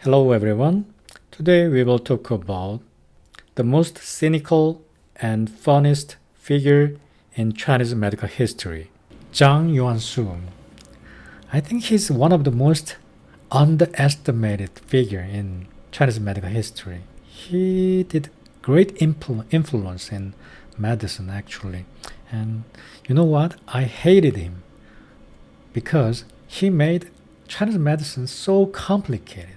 Hello everyone. Today we will talk about the most cynical and funniest figure in Chinese medical history, Zhang Yuansu. I think he's one of the most underestimated figure in Chinese medical history. He did great influence in medicine actually. And you know what? I hated him because he made Chinese medicine so complicated.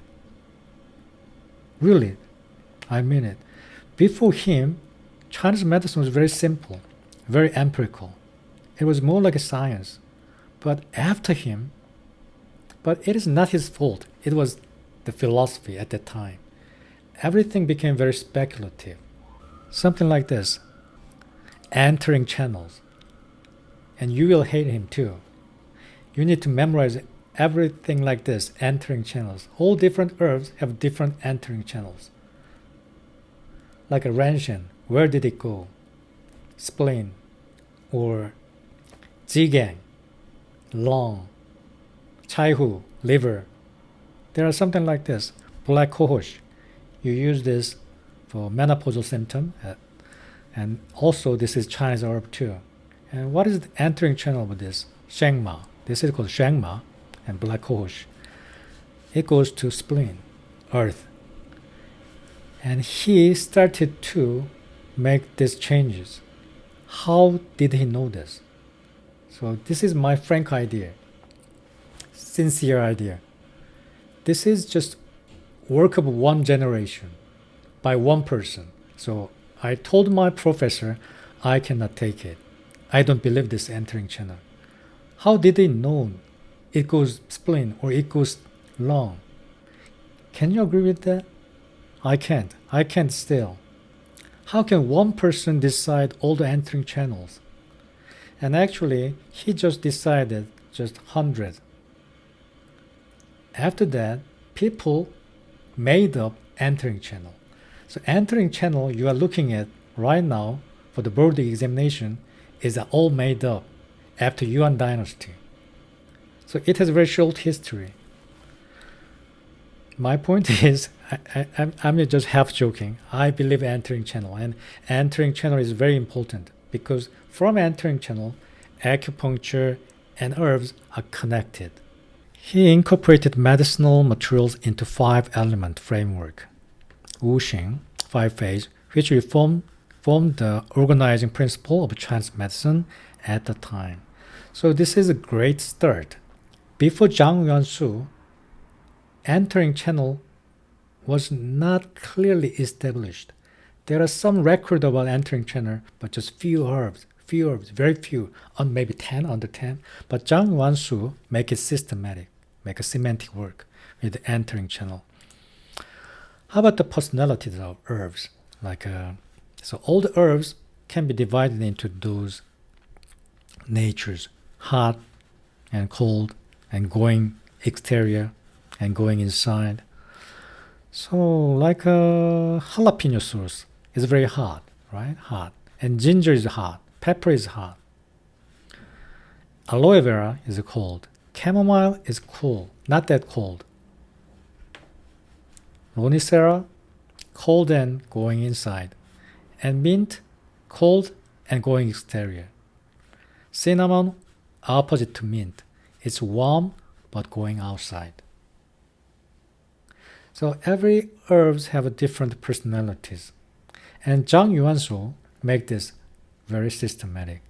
Really, I mean it. Before him, Chinese medicine was very simple, very empirical. It was more like a science. But after him, but it is not his fault. It was the philosophy at that time. Everything became very speculative. Something like this. Entering channels. And you will hate him too. You need to memorize everything like this, entering channels. All different herbs have different entering channels. Like a Renshan, where did it go? Spleen, or Jigang, lung, Chaihu, liver. There are something like this. Black cohosh, you use this for menopausal symptom, and also this is Chinese herb too. And what is the entering channel of this? Shengma. This is called Shengma. And black cohosh. It goes to spleen, earth. And he started to make these changes. How did he know this? So this is my frank idea, sincere idea. This is just work of one generation by one person. So I told my professor, I cannot take it. I don't believe this entering channel. How did they know it goes spleen or it goes lung? Can you agree with that? I can't. I can't still. How can one person decide all the entering channels? And actually, he just decided just 100. After that, people made up entering channel. So entering channel you are looking at right now for the board examination is all made up after Yuan dynasty. So it has a very short history. My point is, I'm just half joking. I believe entering channel, and entering channel is very important because from entering channel, acupuncture and herbs are connected. He incorporated medicinal materials into 5-element framework, wuxing, 5-phase, which formed the organizing principle of Chinese medicine at the time. So this is a great start. Before Zhang Yuansu, entering channel was not clearly established. There are some record about entering channel, but just few herbs, very few, on maybe 10 under 10. But Zhang Yuansu make it systematic, make a semantic work with the entering channel. How about the personalities of herbs? So all the herbs can be divided into those natures, hot and cold, and going exterior and going inside. So like a jalapeno sauce is very hot, right? Hot. And ginger is hot. Pepper is hot. Aloe vera is cold. Chamomile is cool, not that cold. Lonicera, cold and going inside. And mint, cold and going exterior. Cinnamon, opposite to mint. It's warm but going outside. So every herbs have different personalities. And Zhang Yuansu make this very systematic.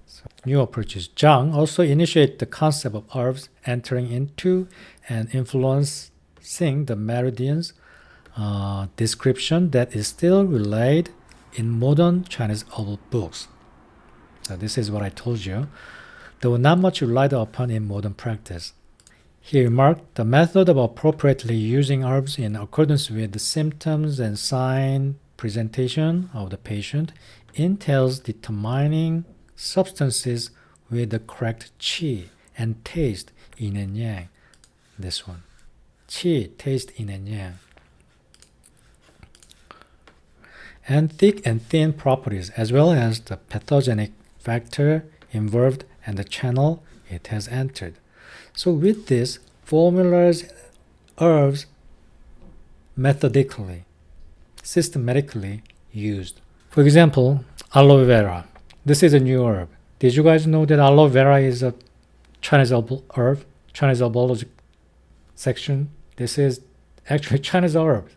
So new approaches. Zhang also initiate the concept of herbs entering into and influencing the meridians description that is still relayed in modern Chinese herbal books. So this is what I told you, though not much relied upon in modern practice. He remarked the method of appropriately using herbs in accordance with the symptoms and sign presentation of the patient entails determining substances with the correct qi and taste, yin and yang. This one. Qi, taste, yin and yang. And thick and thin properties, as well as the pathogenic factor involved and the channel it has entered. So with this, formulas herbs methodically, systematically used. For example, aloe vera. This is a new herb. Did you guys know that aloe vera is a Chinese herb? Chinese herbology section. This is actually Chinese herb.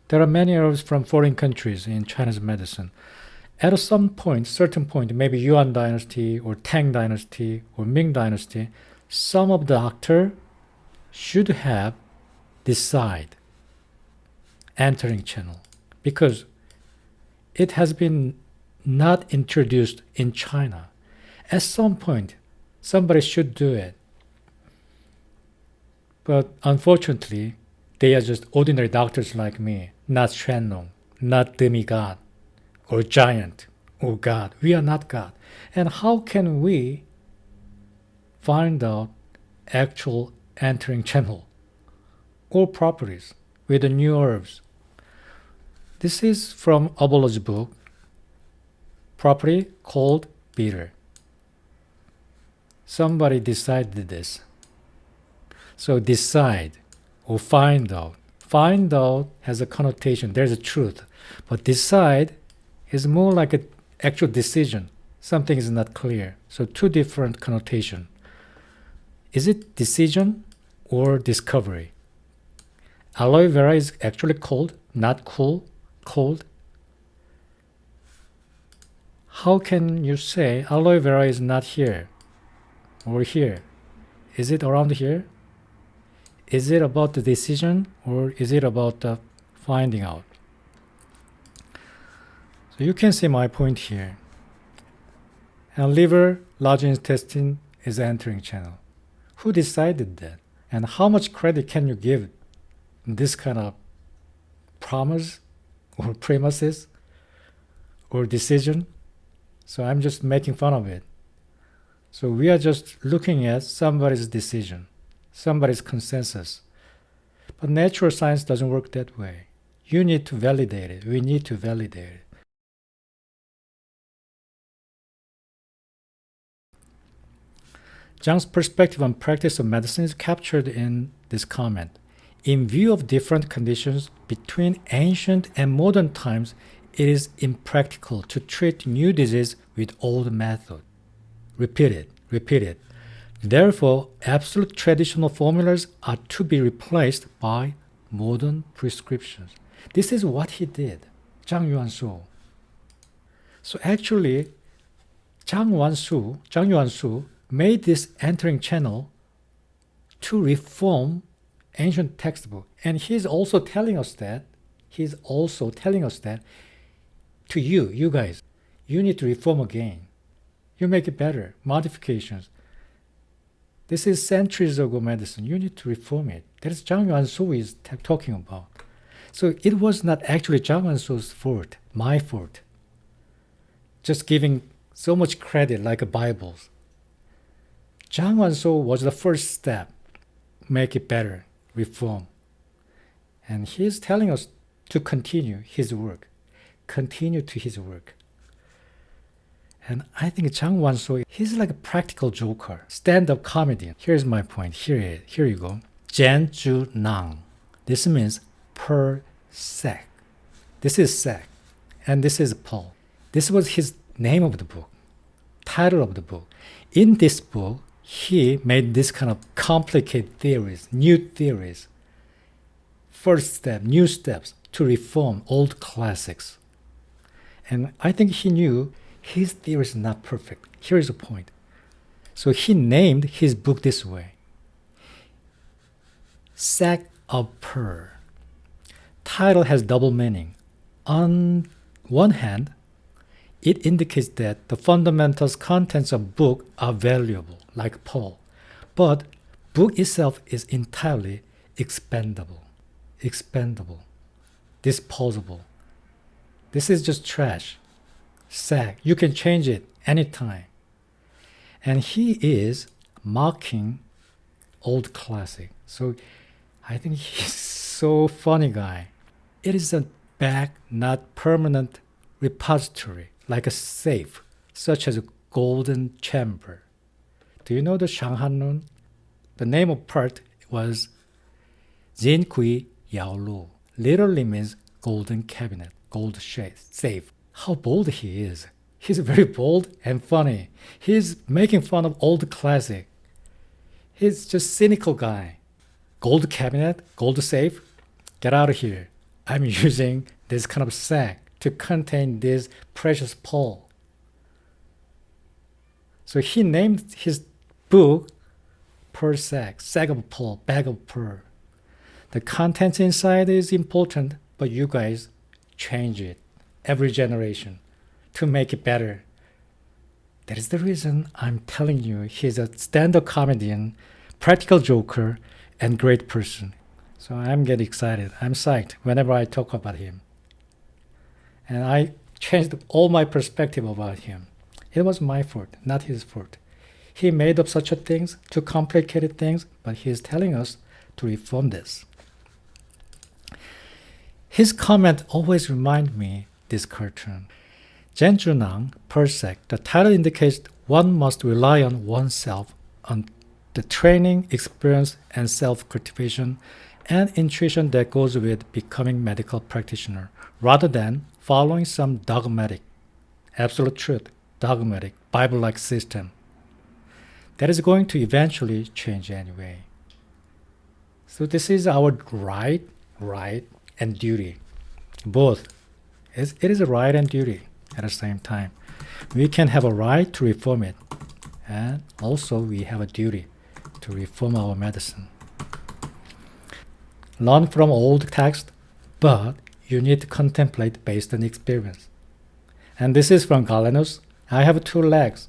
There are many herbs from foreign countries in Chinese medicine. At some point, certain point, maybe Yuan dynasty or Tang dynasty or Ming dynasty, some of the doctor should have decide entering channel because it has been not introduced in China. At some point, somebody should do it. But unfortunately, they are just ordinary doctors like me, not Shenlong, not demigod, or giant, or God. We are not God. And how can we find out actual entering channel or properties with the new herbs? This is from herbology book, property called bitter. Somebody decided this. So decide or find out. Find out has a connotation. There's a truth. But decide is more like an actual decision. Something is not clear. So two different connotation. Is it decision or discovery? Aloe vera is actually cold, not cool, cold. How can you say aloe vera is not here or here? Is it around here? Is it about the decision or is it about the finding out? So you can see my point here. And liver, large intestine is entering channel. Who decided that? And how much credit can you give this kind of promise or premises or decision? So I'm just making fun of it. So we are just looking at somebody's decision, somebody's consensus. But natural science doesn't work that way. You need to validate it. We need to validate it. Zhang's perspective on practice of medicine is captured in this comment. In view of different conditions between ancient and modern times, it is impractical to treat new disease with old method. Repeat it. Therefore, absolute traditional formulas are to be replaced by modern prescriptions. This is what he did, Zhang Yuansu. So actually, Zhang Yuansu made this entering channel to reform ancient textbook. And he's also telling us that to you guys, you need to reform again. You make it better, modifications. This is centuries ago medicine. You need to reform it. That is Zhang Yuansu is talking about. So it was not actually Zhang Yuansu's fault, my fault. Just giving so much credit like Bibles. Zhang Yuansu was the first step. Make it better, reform. And he is telling us to continue his work. Continue to his work. And I think Zhang Yuansu, he's like a practical joker, stand-up comedian. Here's my point. Here you go. Zhenzhu Nang. This means per sec. This is sec. And this is Paul. This was his name of the book, title of the book. In this book, he made this kind of complicated theories, new theories. First step, new steps to reform old classics. And I think he knew his theory is not perfect. Here is the point. So he named his book this way. Sack of Pearl. Title has double meaning. On one hand, it indicates that the fundamentals contents of book are valuable, like Paul. But book itself is entirely expendable, disposable. This is just trash. Sack. You can change it anytime. And he is mocking old classic. So I think he's so funny guy. It is a back, not permanent repository, like a safe, such as a golden chamber. Do you know the Shanghanrun? The name of part was Zin Kui Aloe literally means golden cabinet, gold safe. How bold he is. He's very bold and funny. He's making fun of old classic. He's just cynical guy. Gold cabinet, gold safe? Get out of here. I'm using this kind of sack to contain this precious pearl. So he named his book Pearl Sack, sack of pearl, bag of pearl. The contents inside is important, but you guys change it every generation to make it better. That is the reason I'm telling you he's a stand-up comedian, practical joker, and great person. So I'm getting excited. I'm psyched whenever I talk about him. And I changed all my perspective about him. It was my fault, not his fault. He made up such a things, too complicated things, but he is telling us to reform this. His comment always remind me this cartoon. Zhenzhu Pearl Sack. The title indicates one must rely on oneself, on the training, experience, and self-cultivation, and intuition that goes with becoming medical practitioner, rather than following some dogmatic, absolute truth, dogmatic, Bible-like system. That is going to eventually change anyway. So this is our right, and duty. Both. It is a right and duty at the same time. We can have a right to reform it, and also we have a duty to reform our medicine. Learn from old text, but you need to contemplate based on experience. And this is from Galenus. I have two legs.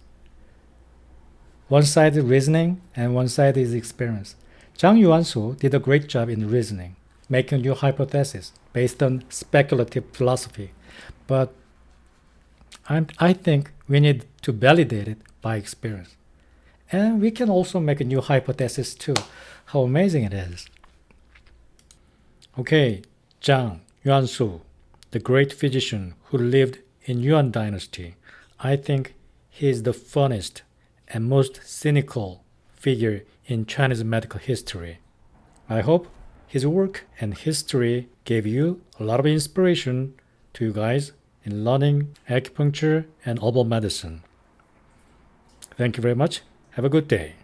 One side is reasoning and one side is experience. Zhang Yuansu did a great job in reasoning, making new hypotheses based on speculative philosophy. But I think we need to validate it by experience. And we can also make a new hypothesis too. How amazing it is. Okay, Zhang Yuansu, the great physician who lived in Yuan dynasty. I think he is the funniest and most cynical figure in Chinese medical history. I hope his work and history gave you a lot of inspiration to you guys in learning acupuncture and herbal medicine. Thank you very much. Have a good day.